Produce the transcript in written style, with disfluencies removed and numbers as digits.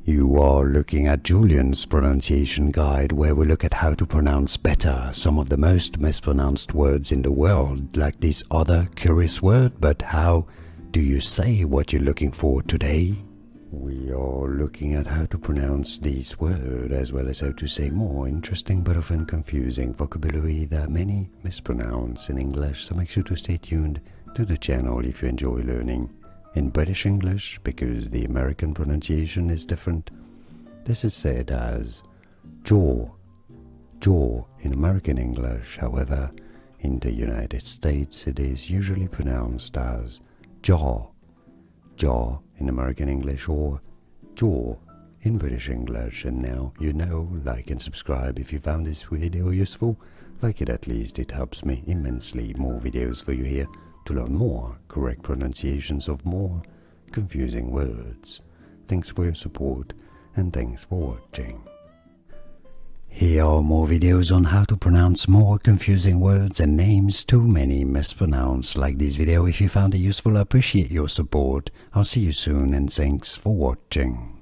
You are looking at Julian's pronunciation guide, where we look at how to pronounce better some of the most mispronounced words in the world, like this other curious word. But how do you say what you're looking for today? We are looking at how to pronounce this word, as well as how to say more interesting but often confusing vocabulary that many mispronounce in English, so make sure to stay tuned to the channel if you enjoy learning in British English, because the American pronunciation is different. This is said as jaw, jaw in American English. However, in the United States it is usually pronounced as jaw, jaw in American English, or jaw in British English. And now you know. Like and subscribe if you found this video useful. Like it at least, it helps me immensely. More videos for you here to learn more correct pronunciations of more confusing words. Thanks for your support and thanks for watching. Here are more videos on how to pronounce more confusing words and names too many mispronounced. Like this video if you found it useful. I appreciate your support. I'll see you soon and thanks for watching.